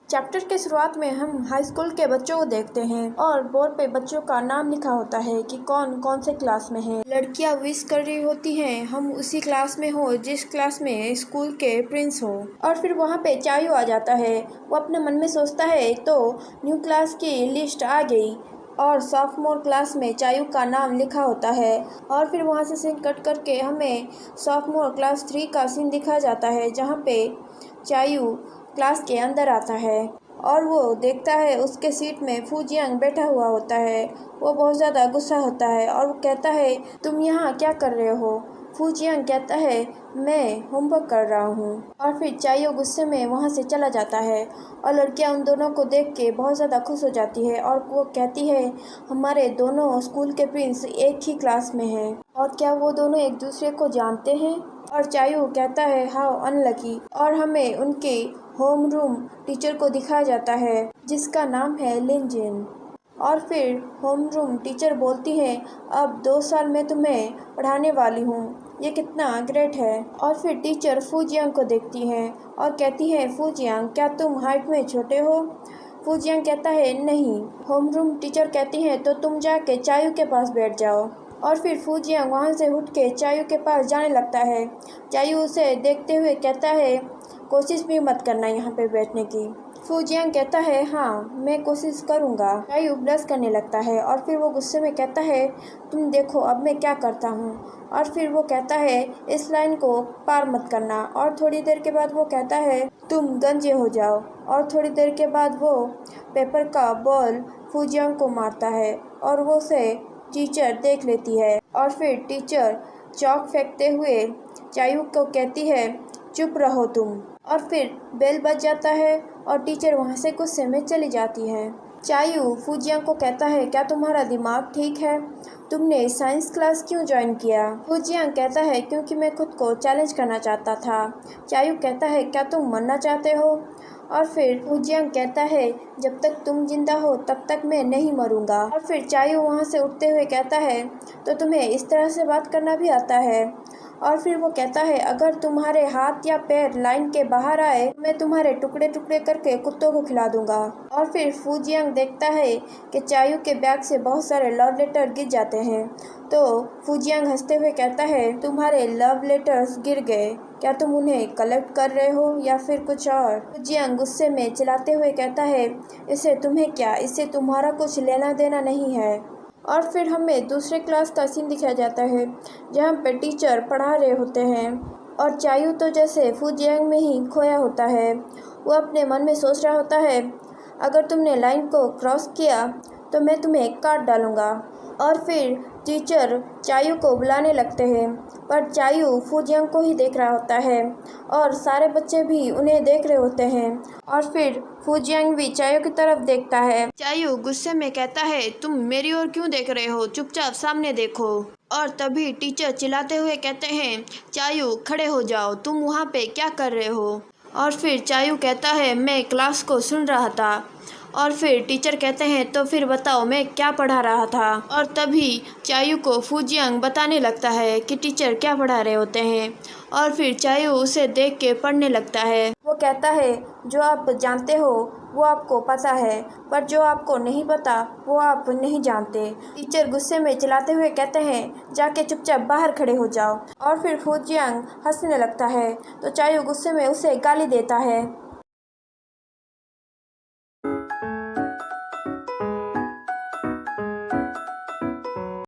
Chapter के शुरुआत में हम हाई स्कूल के बच्चों को देखते हैं और बोर्ड पे बच्चों का नाम लिखा होता है कि कौन कौन से क्लास में है। लड़कियां विश कर रही होती हैं हम उसी क्लास में हो जिस क्लास में स्कूल के प्रिंस हो। और फिर वहाँ पे चायू आ जाता है। वो अपने मन में सोचता है तो न्यू क्लास की लिस्ट आ गई और सॉफ्टमोर क्लास में चायू का नाम लिखा होता है। और फिर वहाँ से सीन कट करके हमें सॉफ्टमोर क्लास 3 का सीन दिखाया जाता है जहाँ पे चायू क्लास के अंदर आता है और वो देखता है उसके सीट में फूजियांग बैठा हुआ होता है। वो बहुत ज़्यादा गुस्सा होता है और वो कहता है तुम यहाँ क्या कर रहे हो। फूजियांग कहता है मैं होमवर्क कर रहा हूँ। और फिर चायू गुस्से में वहाँ से चला जाता है और लड़कियाँ उन दोनों को देख के बहुत ज़्यादा खुश हो जाती है और वो कहती है हमारे दोनों स्कूल के प्रिंस एक ही क्लास में हैं। और क्या वो दोनों एक दूसरे को जानते हैं। और चायू कहता है हाउ अनलकी। और हमें उनके होम रूम टीचर को दिखाया जाता है जिसका नाम है लिनजिन। और फिर होम रूम टीचर बोलती है अब 2 साल में तुम्हें पढ़ाने वाली हूँ, ये कितना ग्रेट है। और फिर टीचर फूजियांग को देखती है और कहती है फूजियांग क्या तुम हाइट में छोटे हो। फूजियांग कहता है नहीं। होम रूम टीचर कहती है तो तुम जाके चायू के पास बैठ जाओ। और फिर फूजियांग वहाँ से उठ के चायू के पास जाने लगता है। चायू उसे देखते हुए कहता है कोशिश भी मत करना यहाँ पे बैठने की। फूजियांग कहता है हाँ मैं कोशिश करूँगा। चायू ब्लश करने लगता है और फिर वो गुस्से में कहता है तुम देखो अब मैं क्या करता हूँ। और फिर वो कहता है इस लाइन को पार मत करना। और थोड़ी देर के बाद वो कहता है तुम गंजे हो जाओ। और थोड़ी देर के बाद वो पेपर का बॉल फूजियांग को मारता है और वो उसे टीचर देख लेती है। और फिर टीचर चॉक फेंकते हुए चायू को कहती है चुप रहो तुम। और फिर बेल बज जाता है और टीचर वहाँ से गुस्से में चली जाती है। चायू फूजियांग को कहता है क्या तुम्हारा दिमाग ठीक है, तुमने साइंस क्लास क्यों ज्वाइन किया। फूजियांग कहता है क्योंकि मैं खुद को चैलेंज करना चाहता था। चायू कहता है क्या तुम मरना चाहते हो। और फिर फूजियांग कहता है जब तक तुम जिंदा हो तब तक मैं नहीं मरूंगा। और फिर चायू वहाँ से उठते हुए कहता है तो तुम्हें इस तरह से बात करना भी आता है। और फिर वो कहता है अगर तुम्हारे हाथ या पैर लाइन के बाहर आए तो मैं तुम्हारे टुकड़े टुकड़े करके कुत्तों को खिला दूंगा। और फिर फूजियांग देखता है कि चायू के बैग से बहुत सारे लव लेटर गिर जाते हैं। तो फूजियांग हंसते हुए कहता है तुम्हारे लव लेटर्स गिर गए, क्या तुम उन्हें कलेक्ट कर रहे हो या फिर कुछ और। फूजियांग गुस्से में चिल्लाते हुए कहता है इससे तुम्हें क्या, इससे तुम्हारा कुछ लेना देना नहीं है। और फिर हमें दूसरे क्लास का सीन दिखाया जाता है जहाँ पे टीचर पढ़ा रहे होते हैं और चायू तो जैसे फूजियांग में ही खोया होता है। वो अपने मन में सोच रहा होता है अगर तुमने लाइन को क्रॉस किया तो मैं तुम्हें काट डालूँगा। और फिर टीचर चायू को बुलाने लगते हैं पर चायू फूजियांग को ही देख रहा होता है और सारे बच्चे भी उन्हें देख रहे होते हैं। और फिर फूजियांग भी चायू की तरफ देखता है। चायू गुस्से में कहता है तुम मेरी ओर क्यों देख रहे हो, चुपचाप सामने देखो। और तभी टीचर चिल्लाते हुए कहते हैं चायू खड़े हो जाओ, तुम वहाँ पे क्या कर रहे हो। और फिर चायू कहता है मैं क्लास को सुन रहा था। और फिर टीचर कहते हैं तो फिर बताओ मैं क्या पढ़ा रहा था। और तभी चायू को फूजियांग बताने लगता है कि टीचर क्या पढ़ा रहे होते हैं। और फिर चायू उसे देख के पढ़ने लगता है। वो कहता है जो आप जानते हो वो आपको पता है पर जो आपको नहीं पता वो आप नहीं जानते। टीचर गुस्से में चिल्लाते हुए कहते हैं जाके चुपचाप बाहर खड़े हो जाओ। और फिर फूजियांग हंसने लगता है तो चायू गुस्से में उसे गाली देता है।